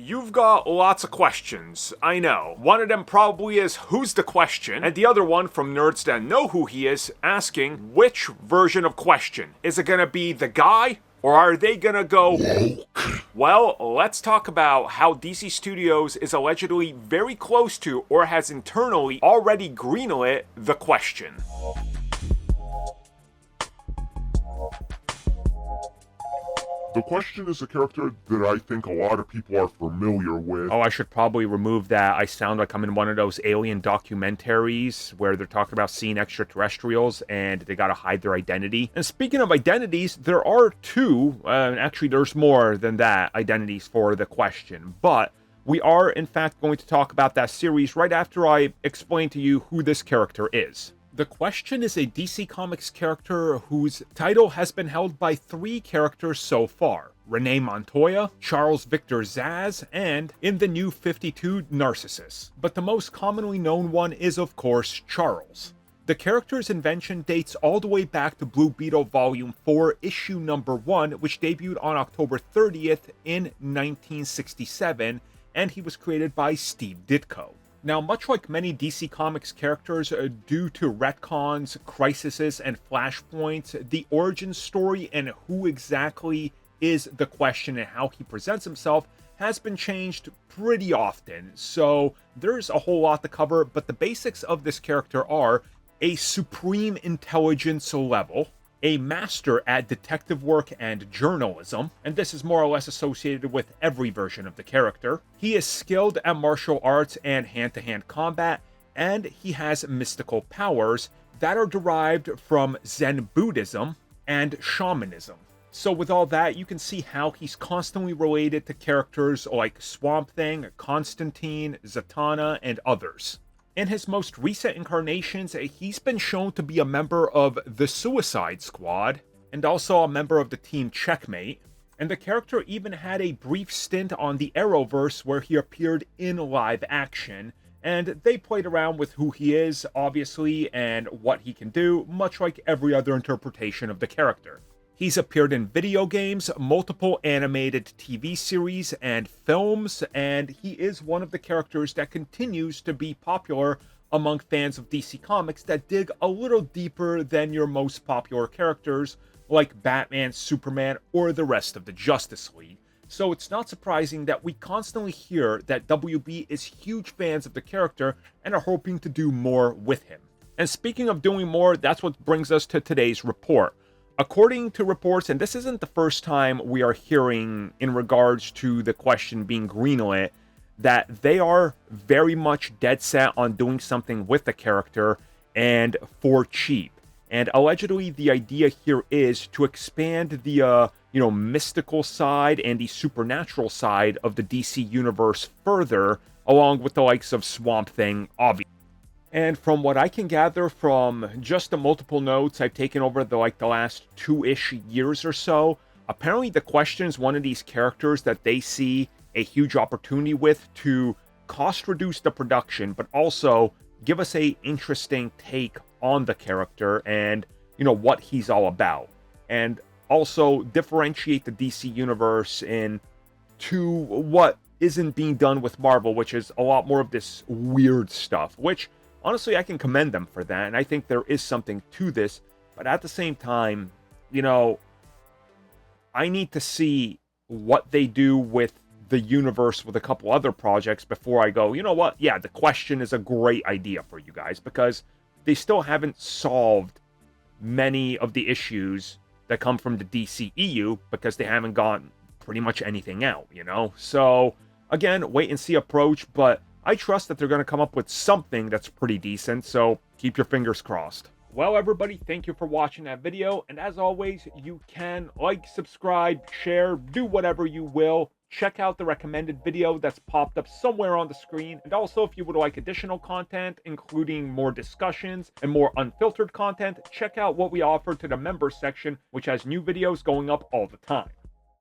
You've got lots of questions, I know. One of them probably is, who's the question? And the other one, from nerds that know who he is, asking, which version of question? Is it gonna be the guy? Or are they gonna go woke? Well, let's talk about how DC Studios is allegedly very close to, or has internally already greenlit, the question. The Question is a character that I think a lot of people are familiar with. Oh, I should probably remove that. I sound like I'm in one of those alien documentaries where they're talking about seeing extraterrestrials and they gotta hide their identity. And speaking of identities, there are two, actually there's more than that, identities for The Question. But we are, in fact, going to talk about that series right after I explain to you who this character is. The Question is a DC Comics character whose title has been held by 3 characters so far: Renee Montoya, Charles Victor Zsasz, and, in the New 52, Narcissus. But the most commonly known one is, of course, Charles. The character's invention dates all the way back to Blue Beetle Volume 4, Issue Number 1, which debuted on October 30th in 1967, and he was created by Steve Ditko. Now, much like many DC Comics characters, due to retcons, crises, and flashpoints, the origin story and who exactly is the Question and how he presents himself has been changed pretty often. So there's a whole lot to cover, but the basics of this character are a supreme intelligence level, a master at detective work and journalism, and this is more or less associated with every version of the character. He is skilled at martial arts and hand-to-hand combat, and he has mystical powers that are derived from Zen Buddhism and shamanism. So with all that, you can see how he's constantly related to characters like Swamp Thing, Constantine, Zatanna, and others. In his most recent incarnations, he's been shown to be a member of the Suicide Squad, and also a member of the Team Checkmate, and the character even had a brief stint on the Arrowverse where he appeared in live action, and they played around with who he is, obviously, and what he can do, much like every other interpretation of the character. He's appeared in video games, multiple animated TV series, and films, and he is one of the characters that continues to be popular among fans of DC Comics that dig a little deeper than your most popular characters like Batman, Superman, or the rest of the Justice League. So it's not surprising that we constantly hear that WB is huge fans of the character and are hoping to do more with him. And speaking of doing more, that's what brings us to today's report. According to reports, and this isn't the first time we are hearing in regards to the Question being greenlit, that they are very much dead set on doing something with the character and for cheap. And allegedly, the idea here is to expand the, mystical side and the supernatural side of the DC universe further, along with the likes of Swamp Thing, obviously. And from what I can gather from just the multiple notes I've taken over the last 2-ish years or so, apparently the Question is one of these characters that they see a huge opportunity with to cost reduce the production, but also give us a interesting take on the character and, what he's all about. And also differentiate the DC universe into what isn't being done with Marvel, which is a lot more of this weird stuff, which honestly, I can commend them for that, and I think there is something to this, but at the same time, I need to see what they do with the universe with a couple other projects before I go, you know what, yeah, the Question is a great idea for you guys, because they still haven't solved many of the issues that come from the DCEU, because they haven't gotten pretty much anything out, So, again, wait and see approach, but I trust that they're going to come up with something that's pretty decent, so keep your fingers crossed. Well, everybody, thank you for watching that video, and as always, you can like, subscribe, share, do whatever you will. Check out the recommended video that's popped up somewhere on the screen, and also if you would like additional content, including more discussions and more unfiltered content, check out what we offer to the members section, which has new videos going up all the time.